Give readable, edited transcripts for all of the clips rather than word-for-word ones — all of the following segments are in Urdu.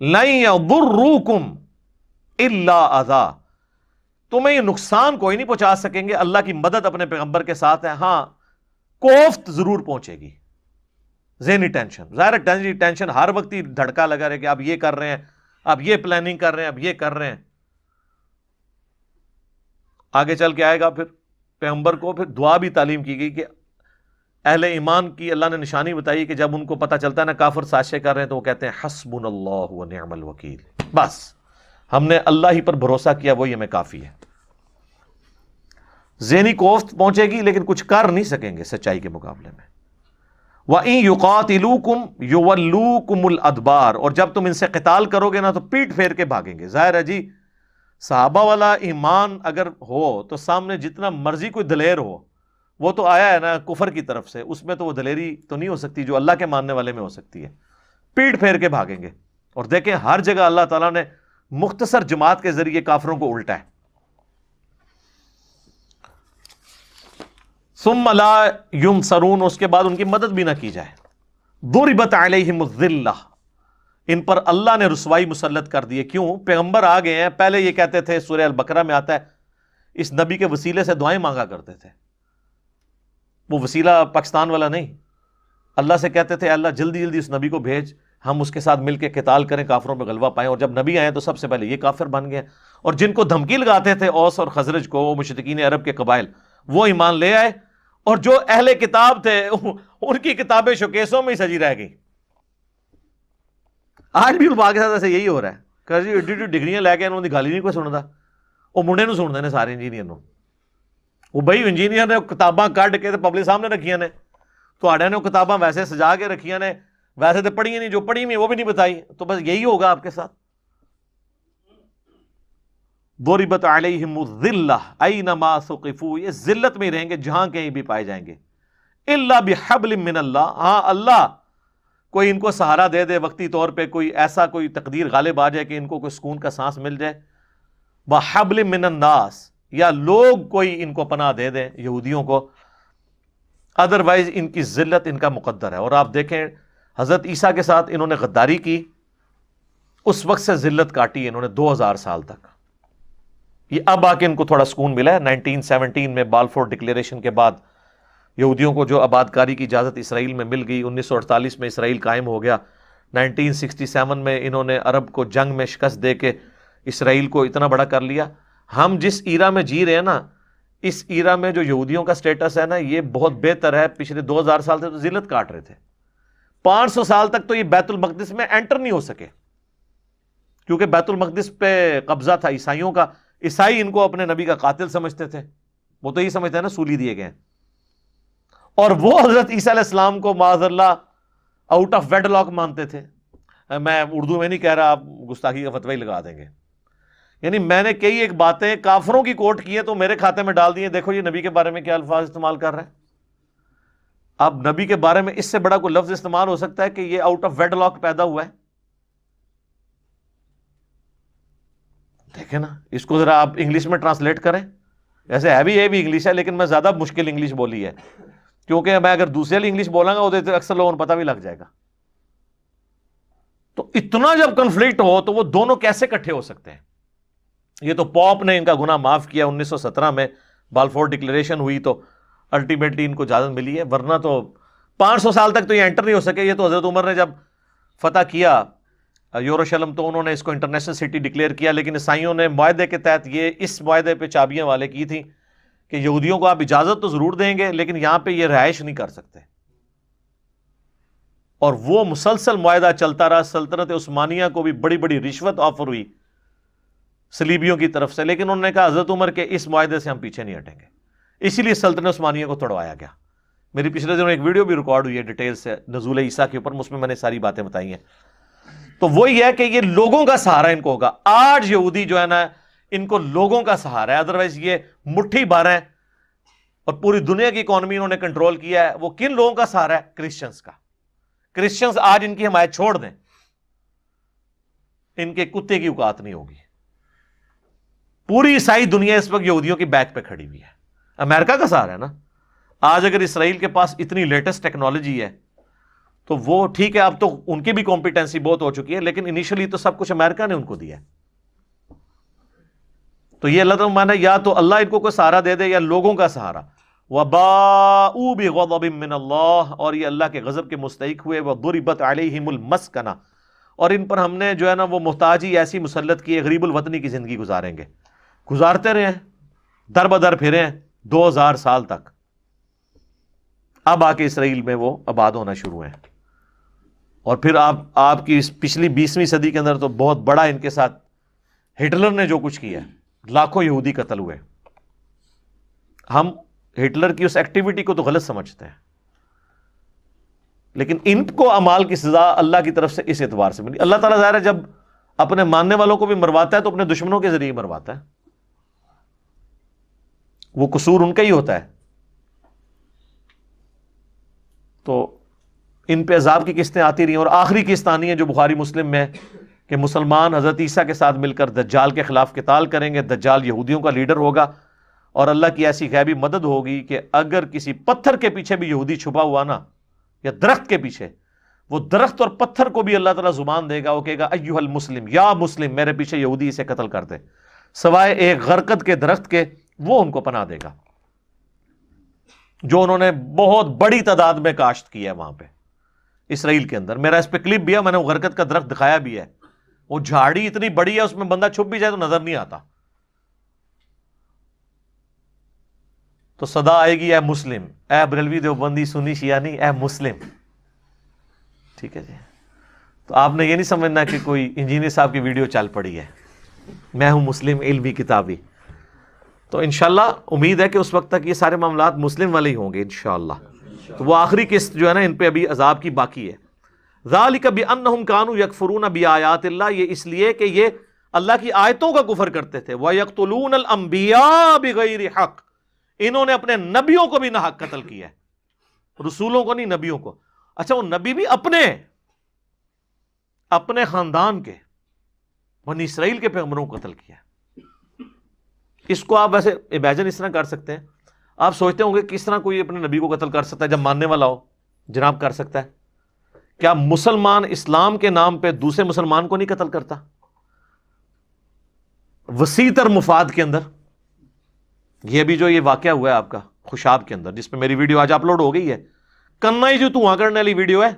لن یضروکم الا اذا، تمہیں یہ نقصان کوئی نہیں پہنچا سکیں گے، اللہ کی مدد اپنے پیغمبر کے ساتھ ہے، ہاں کوفت ضرور پہنچے گی، ذہنی ٹینشن، ظاہر ہے ٹینشن ہر وقت ہی دھڑکا لگا رہے کہ اب یہ کر رہے ہیں، اب یہ پلاننگ کر رہے ہیں، اب یہ کر رہے ہیں. آگے چل کے آئے گا پھر پیغمبر کو پھر دعا بھی تعلیم کی گئی کہ اہل ایمان کی اللہ نے نشانی بتائی کہ جب ان کو پتہ چلتا ہے نا کافر سازشیں کر رہے ہیں تو وہ کہتے ہیں حسبنا اللہ و نعم الوکیل، بس ہم نے اللہ ہی پر بھروسہ کیا، وہی ہمیں کافی ہے. ذہنی کوفت پہنچے گی لیکن کچھ کر نہیں سکیں گے سچائی کے مقابلے میں. وَإِن يُقَاتِلُوكُمْ يُوَلُّوكُمُ الْأَدْبَارَ، اور جب تم ان سے قتال کرو گے نا تو پیٹ پھیر کے بھاگیں گے. ظاہر ہے جی صحابہ والا ایمان اگر ہو تو سامنے جتنا مرضی کوئی دلیر ہو، وہ تو آیا ہے نا کفر کی طرف سے، اس میں تو وہ دلیری تو نہیں ہو سکتی جو اللہ کے ماننے والے میں ہو سکتی ہے. پیٹ پھیر کے بھاگیں گے. اور دیکھیں ہر جگہ اللہ تعالیٰ نے مختصر جماعت کے ذریعے کافروں کو الٹا ہے. ثم لا ینصرون، اس کے بعد ان کی مدد بھی نہ کی جائے. ضربت علیہم الذلہ، ان پر اللہ نے رسوائی مسلط کر دی ہے. کیوں؟ پیغمبر آ گئے ہیں. پہلے یہ کہتے تھے، سورہ البقرہ میں آتا ہے، اس نبی کے وسیلے سے دعائیں مانگا کرتے تھے. وہ وسیلہ پاکستان والا نہیں، اللہ سے کہتے تھے اللہ جلدی جلدی اس نبی کو بھیج، ہم اس کے ساتھ مل کے قتال کریں، کافروں پہ غلبہ پائیں. اور جب نبی آئے تو سب سے پہلے یہ کافر بن گئے. اور جن کو دھمکی لگاتے تھے اوس اور خزرج کو، وہ مشرکین عرب کے قبائل، وہ ایمان لے آئے. اور جو اہل کتاب تھے ان کی کتابیں شوکیسوں میں ہی سجی رہ گئی. آج بھی علماء کے ساتھ ایسے یہی ہو رہا ہے کہ جی ایڈی ایڈی ڈگریاں لے کے انہوں نے گالی نہیں کوئی سنتا، وہ منڈے نو سنتے ہیں سارے انجینئر نو. وہ بھائی انجینئر نے کتاباں کڈ کے پبلک سامنے رکھیاں نے، تھوڑے نے وہ کتاباں ویسے سجا کے رکھیاں نے، ویسے تو پڑھی نہیں، جو پڑھی میں وہ بھی نہیں بتائی. تو بس یہی ہوگا آپ کے ساتھ. ضربت علیہم الذلہ اینما ثقفوا، یہ ذلت میں ہی رہیں گے جہاں کہیں بھی پائے جائیں گے. الا بحبل من اللہ، ہاں اللہ کوئی ان کو سہارا دے دے وقتی طور پہ، کوئی ایسا کوئی تقدیر غالب آ جائے کہ ان کو کوئی سکون کا سانس مل جائے. بحبل من الناس، یا لوگ کوئی ان کو پناہ دے دیں یہودیوں کو، ادروائز ان کی ذلت ان کا مقدر ہے. اور آپ دیکھیں حضرت عیسیٰ کے ساتھ انہوں نے غداری کی، اس وقت سے ذلت کاٹی انہوں نے 2000 سال تک. یہ اب آ کے ان کو تھوڑا سکون ملا ہے 1917 میں بالفور ڈکلیریشن کے بعد. یہودیوں کو جو آباد کاری کی اجازت اسرائیل میں مل گئی، 1948 میں اسرائیل قائم ہو گیا، 1967 میں انہوں نے عرب کو جنگ میں شکست دے کے اسرائیل کو اتنا بڑا کر لیا. ہم جس ایرا میں جی رہے ہیں نا، اس ایرا میں جو یہودیوں کا سٹیٹس ہے نا، یہ بہت بہتر ہے. پچھلے 2000 سال سے تو ذلت کاٹ رہے تھے. 500 سال تک تو یہ بیت المقدس میں انٹر نہیں ہو سکے، کیونکہ بیت المقدس پہ قبضہ تھا عیسائیوں کا. عیسائی ان کو اپنے نبی کا قاتل سمجھتے تھے، وہ تو یہ سمجھتے ہیں نا سولی دیے گئے. اور وہ حضرت عیسیٰ علیہ السلام کو معاذ اللہ آؤٹ آف ویڈ لاک مانتے تھے. میں اردو میں نہیں کہہ رہا، آپ گستاخی کا فتوی لگا دیں گے. یعنی میں نے کئی ایک باتیں کافروں کی کوٹ کی ہیں تو میرے کھاتے میں ڈال دیے، دیکھو یہ نبی کے بارے میں کیا الفاظ استعمال کر رہے ہیں. اب نبی کے بارے میں اس سے بڑا کوئی لفظ استعمال ہو سکتا ہے کہ یہ آؤٹ آف ویڈ لاک پیدا ہوا ہے؟ دیکھیں نا، اس کو ذرا آپ انگلش میں ٹرانسلیٹ کریں. ایسے ہے بھی یہ بھی انگلش ہے، لیکن میں زیادہ مشکل انگلش بولی ہے، کیونکہ میں اگر دوسرے والی انگلش بولاں گا وہ تو اکثر لوگوں کو پتہ بھی لگ جائے گا. تو اتنا جب کنفلکٹ ہو تو وہ دونوں کیسے اکٹھے ہو سکتے ہیں؟ یہ تو پوپ نے ان کا گناہ معاف کیا 1917 میں، بالفور ڈکلیریشن ہوئی تو الٹیمیٹلی ان کو اجازت ملی ہے، ورنہ تو 500 سال تک تو یہ انٹر نہیں ہو سکے. یہ تو حضرت عمر نے جب فتح کیا یروشلم تو انہوں نے اس کو انٹرنیشنل سٹی ڈکلیئر کیا، لیکن عیسائیوں نے معاہدے کے تحت یہ اس معاہدے پہ چابیاں والے کی تھیں کہ یہودیوں کو آپ اجازت تو ضرور دیں گے لیکن یہاں پہ یہ رہائش نہیں کر سکتے. اور وہ مسلسل معاہدہ چلتا رہا. سلطنت عثمانیہ کو بھی بڑی بڑی رشوت آفر ہوئی صلیبیوں کی طرف سے، لیکن انہوں نے کہا حضرت عمر کے اس معاہدے سے ہم پیچھے نہیں ہٹیں گے. اسی لیے سلطنت عثمانیہ کو توڑوایا گیا. میری پچھلے دنوں ایک ویڈیو بھی ریکارڈ ہوئی ہے ڈیٹیل سے نزول عیسیٰ کے اوپر، اس میں نے ساری باتیں بتائی ہیں. تو وہی ہے کہ یہ لوگوں کا سہارا ان کو ہوگا. آج یہودی جو ہے نا، ان کو لوگوں کا سہارا ہے، ادروائز یہ مٹھی بھر ہیں اور پوری دنیا کی اکانومی انہوں نے کنٹرول کیا ہے. وہ کن لوگوں کا سہارا ہے؟ کرسچنز کا. کرسچنز آج ان کی حمایت چھوڑ دیں، ان کے کتے کی اوقات نہیں ہوگی. پوری عیسائی دنیا اس وقت یہودیوں کی بیک پہ کھڑی ہوئی ہے. امریکہ کا سہارا ہے نا. آج اگر اسرائیل کے پاس اتنی لیٹسٹ ٹیکنالوجی ہے تو وہ ٹھیک ہے، اب تو ان کی بھی کمپیٹنسی بہت ہو چکی ہے، لیکن انیشلی تو سب کچھ امریکہ نے ان کو دیا ہے. تو یہ اللہ تعالیٰ مانا یا تو اللہ ان کو کوئی سہارا دے دے یا لوگوں کا سہارا. وَبَاءُوا بِغَضَبٍ مِّنَ اللَّهِ، اور یہ اللہ کے غضب کے مستحق ہوئے. وَضُرِبَتْ عَلَيْهِمُ الْمَسْكَنَةُ، اور ان پر ہم نے جو ہے نا وہ محتاجی ایسی مسلط کی ہے، غریب الوطنی کی زندگی گزاریں گے، گزارتے رہے ہیں، در بدر پھرے ہیں 2000 سال تک. اب آ کے اسرائیل میں وہ آباد ہونا شروع ہیں. اور پھر آپ کی اس پچھلی 20ویں صدی کے اندر تو بہت بڑا ان کے ساتھ ہٹلر نے جو کچھ کیا، لاکھوں یہودی قتل ہوئے. ہم ہٹلر کی اس ایکٹیویٹی کو تو غلط سمجھتے ہیں، لیکن ان کو اعمال کی سزا اللہ کی طرف سے اس اعتبار سے ملی. اللہ تعالیٰ ظاہر ہے جب اپنے ماننے والوں کو بھی مرواتا ہے تو اپنے دشمنوں کے ذریعے مرواتا ہے، وہ قصور ان کا ہی ہوتا ہے. تو ان پہ عذاب کی قسطیں آتی رہی ہیں. اور آخری قسط آنی ہے جو بخاری مسلم میں کہ مسلمان حضرت عیسیٰ کے ساتھ مل کر دجال کے خلاف قتال کریں گے. دجال یہودیوں کا لیڈر ہوگا، اور اللہ کی ایسی غیبی مدد ہوگی کہ اگر کسی پتھر کے پیچھے بھی یہودی چھپا ہوا نا، یا درخت کے پیچھے، وہ درخت اور پتھر کو بھی اللہ تعالیٰ زبان دے گا، وہ کہے گا ایھا المسلم، یا مسلم، میرے پیچھے یہودی، اسے قتل کر دے. سوائے ایک غرقد کے درخت کے، وہ ان کو پناہ دے گا جو انہوں نے بہت بڑی تعداد میں کاشت کی ہے وہاں پہ اسرائیل کے اندر. میرا اس پہ کلپ بھی ہے، میں نے وہ غرقد کا درخت دکھایا بھی ہے. وہ جھاڑی اتنی بڑی ہے، اس میں بندہ چھپ بھی جائے تو نظر نہیں آتا. تو صدا آئے گی اے مسلم، اے بریلوی دیوبندی سنی شیعہ نہیں، اے مسلم. ٹھیک ہے جی. تو آپ نے یہ نہیں سمجھنا کہ کوئی انجینئر صاحب کی ویڈیو چل پڑی ہے، میں ہوں مسلم علمی کتابی. تو انشاءاللہ امید ہے کہ اس وقت تک یہ سارے معاملات مسلم والے ہی ہوں گے انشاءاللہ. تو وہ آخری قسط جو ہے نا ان پہ ابھی عذاب کی باقی ہے. ذالک بانہم کانوا یکفرون بآیات اللہ، یہ اس لیے کہ یہ اللہ کی آیتوں کا کفر کرتے تھے. ویقتلون الانبیاء بغیر حق، انہوں نے اپنے نبیوں کو بھی ناحق قتل کیا ہے، رسولوں کو نہیں، نبیوں کو. اچھا وہ نبی بھی اپنے خاندان کے، بنی اسرائیل کے پیغمبروں کو قتل کیا. اس کو آپ ویسے امیجن اس طرح کر سکتے ہیں. آپ سوچتے ہوں گے کس طرح کوئی اپنے نبی کو قتل کر سکتا ہے جب ماننے والا ہو. جناب کر سکتا ہے. کیا مسلمان اسلام کے نام پہ دوسرے مسلمان کو نہیں قتل کرتا؟ وسیع تر مفاد کے اندر. یہ بھی جو یہ واقعہ ہوا ہے آپ کا خوشاب کے اندر، جس پہ میری ویڈیو آج اپلوڈ ہو گئی ہے، کنا ہی جو دھواں کرنے والی ویڈیو ہے،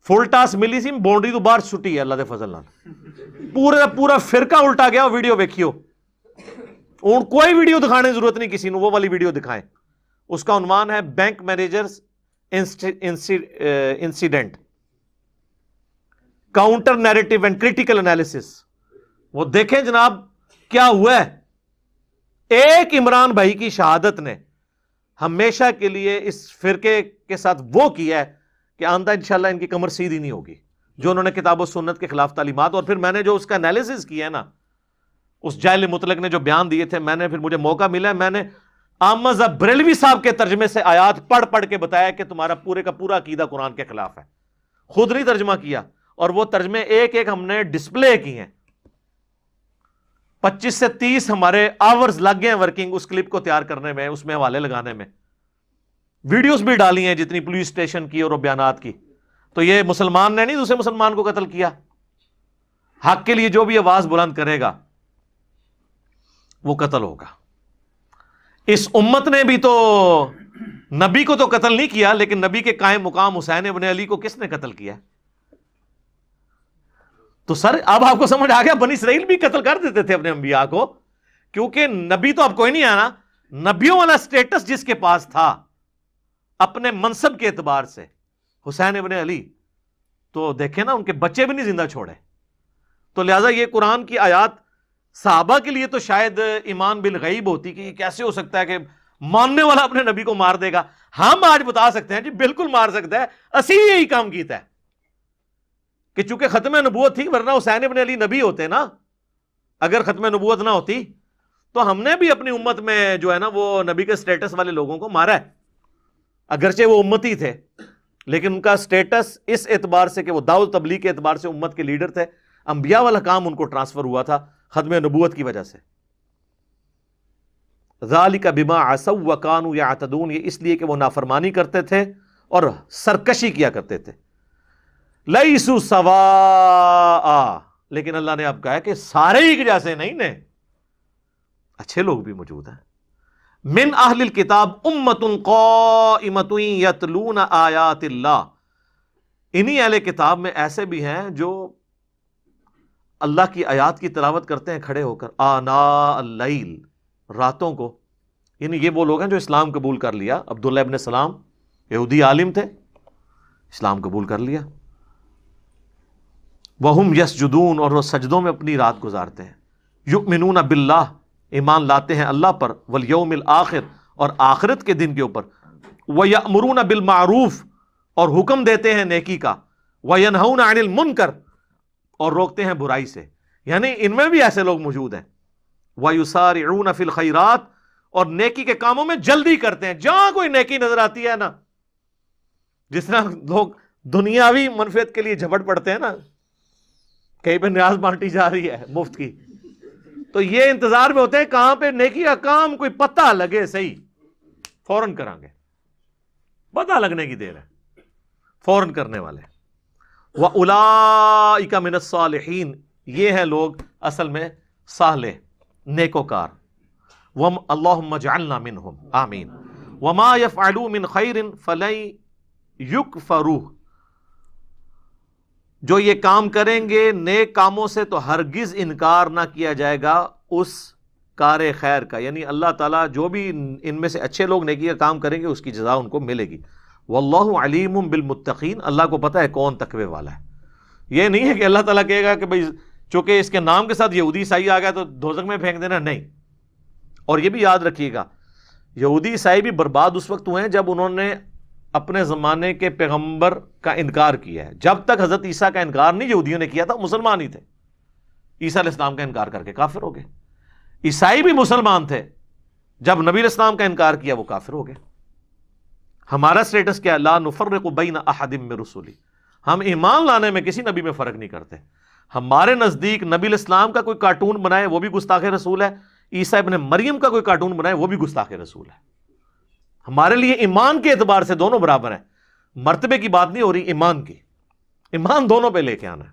فل ٹاس ملی سی بونڈری تو باہر چھٹی ہے اللہ دے فضل نال، پورا فرقہ الٹا گیا. ویڈیو ویکھیو، کوئی ویڈیو دکھانے کی ضرورت نہیں کسی نے، وہ والی ویڈیو دکھائیں. اس کا عنوان ہے bank managers incident, counter narrative and critical analysis. وہ دیکھیں جناب کیا ہوا ہے. ایک عمران بھائی کی شہادت نے ہمیشہ کے لیے اس فرقے کے ساتھ وہ کیا ہے کہ آندہ انشاءاللہ ان کی کمر سیدھی نہیں ہوگی، جو انہوں نے کتاب و سنت کے خلاف تعلیمات. اور پھر میں نے جو اس کا انالیسس کیا ہے نا، اس جاہل مطلق نے جو بیان دیے تھے، میں نے پھر مجھے موقع ملا، میں نے احمد بریلوی صاحب کے ترجمے سے آیات پڑھ کے بتایا کہ تمہارا پورے کا پورا عقیدہ قرآن کے خلاف ہے. خود نہیں ترجمہ کیا، اور وہ ترجمے ایک ایک ہم نے ڈسپلے کی ہیں. 25 سے 30 ہمارے آورز لگ گئے ہیں ورکنگ اس کلپ کو تیار کرنے میں، اس میں حوالے لگانے میں. ویڈیوز بھی ڈالی ہیں جتنی پولیس اسٹیشن کی اور بیانات کی. تو یہ مسلمان نے نہیں دوسرے مسلمان کو قتل کیا. حق کے لیے جو بھی آواز بلند کرے گا وہ قتل ہوگا. اس امت نے بھی تو نبی کو تو قتل نہیں کیا، لیکن نبی کے قائم مقام حسین ابن علی کو کس نے قتل کیا؟ تو سر اب آپ کو سمجھ آ گیا، بنی اسرائیل بھی قتل کر دیتے تھے اپنے انبیاء کو، کیونکہ نبی تو اب کوئی نہیں آنا. نبیوں والا سٹیٹس جس کے پاس تھا اپنے منصب کے اعتبار سے، حسین ابن علی، تو دیکھیں نا ان کے بچے بھی نہیں زندہ چھوڑے. تو لہٰذا یہ قرآن کی آیات صحابہ کے لیے تو شاید ایمان بالغیب ہوتی کہ یہ کیسے ہو سکتا ہے کہ ماننے والا اپنے نبی کو مار دے گا. ہم آج بتا سکتے ہیں جی بالکل مار سکتا ہے، اسی یہی کام کیتا ہے کہ چونکہ ختم نبوت تھی، ورنہ حسین ابن علی نبی ہوتے نا. اگر ختم نبوت نہ ہوتی تو ہم نے بھی اپنی امت میں جو ہے نا وہ نبی کے سٹیٹس والے لوگوں کو مارا ہے. اگرچہ وہ امتی تھے، لیکن ان کا سٹیٹس اس اعتبار سے کہ وہ دعوت تبلیغ کے اعتبار سے امت کے لیڈر تھے، انبیاء والا کام ان کو ٹرانسفر ہوا تھا ختم نبوت کی وجہ سے. ذالک بما عصوا وکانوا یعتدون، یہ اس لیے کہ وہ نافرمانی کرتے تھے اور سرکشی کیا کرتے تھے. لیسوا سواء، لیکن اللہ نے اب کہا کہ سارے ایک جیسے نہیں نے، اچھے لوگ بھی موجود ہیں. من اہل الکتاب امۃ قائمۃ یتلون آیات اللہ، انہی اہل کتاب میں ایسے بھی ہیں جو اللہ کی آیات کی تلاوت کرتے ہیں کھڑے ہو کر، آناء اللیل، راتوں کو. یعنی یہ وہ لوگ ہیں جو اسلام قبول کر لیا. عبداللہ ابن سلام یہودی عالم تھے، اسلام قبول کر لیا. وَهُمْ يَسْجُدُونَ، اور وہ سجدوں میں اپنی رات گزارتے ہیں. يُؤْمِنُونَ بِاللَّهِ، ایمان لاتے ہیں اللہ پر، وَالْيَوْمِ الْآخِرِ، اور آخرت کے دن کے اوپر. وَيَأْمُرُونَ بِالْمَعْرُوفِ، اور حکم دیتے ہیں نیکی کا. وَيَنْهَوْنَ عَنِ الْمُنْكَرِ، اور روکتے ہیں برائی سے. یعنی ان میں بھی ایسے لوگ موجود ہیں. وَيُسَارِعُونَ فِي الْخَيْرَاتِ، اور نیکی کے کاموں میں جلدی کرتے ہیں. جہاں کوئی نیکی نظر آتی ہے نا، جس طرح لوگ دنیاوی منفعت کے لیے جھپٹ پڑتے ہیں نا، کہیں پہ نیاز بانٹی جا رہی ہے مفت کی، تو یہ انتظار میں ہوتے ہیں کہاں پہ نیکی کا کام کوئی پتہ لگے صحیح، فوراً کریں گے. پتہ لگنے کی دیر ہے، فوراً کرنے والے. وَأُولَئِكَ مِنَ الصَّالِحِينَ، یہ ہیں لوگ اصل میں صالح نیکوکار. اللہم اجعلنا منہم، آمین. وما يفعلوا من خیر فلن یکفروہ، جو یہ کام کریں گے نیک کاموں سے تو ہرگز انکار نہ کیا جائے گا اس کار خیر کا. یعنی اللہ تعالیٰ جو بھی ان میں سے اچھے لوگ نیکی کا کام کریں گے اس کی جزا ان کو ملے گی. واللہ علیم بالمتقین، اللہ کو پتہ ہے کون تقوی والا ہے. یہ نہیں ہے کہ اللہ تعالیٰ کہے گا کہ بھئی چونکہ اس کے نام کے ساتھ یہودی عیسائی آ گیا تو دوزخ میں پھینک دینا، نہیں. اور یہ بھی یاد رکھیے گا، یہودی عیسائی بھی برباد اس وقت ہوئے ہیں جب انہوں نے اپنے زمانے کے پیغمبر کا انکار کیا ہے. جب تک حضرت عیسیٰ کا انکار نہیں یہودیوں نے کیا تھا، مسلمان ہی تھے. عیسیٰ علیہ السلام کا انکار کر کے کافر ہو گئے. عیسائی بھی مسلمان تھے، جب نبی علیہ السلام کا انکار کیا وہ کافر ہو گئے. ہمارا سٹیٹس کیا ہے؟ لا نفرق بین احد من رسلی، ہم ایمان لانے میں کسی نبی میں فرق نہیں کرتے. ہمارے نزدیک نبی علیہ السلام کا کوئی کارٹون بنائے وہ بھی گستاخ رسول ہے، عیسیٰ ابن مریم کا کوئی کارٹون بنائے وہ بھی گستاخ رسول ہے. ہمارے لیے ایمان کے اعتبار سے دونوں برابر ہیں. مرتبے کی بات نہیں ہو رہی، ایمان کی. ایمان دونوں پہ لے کے آنا ہے.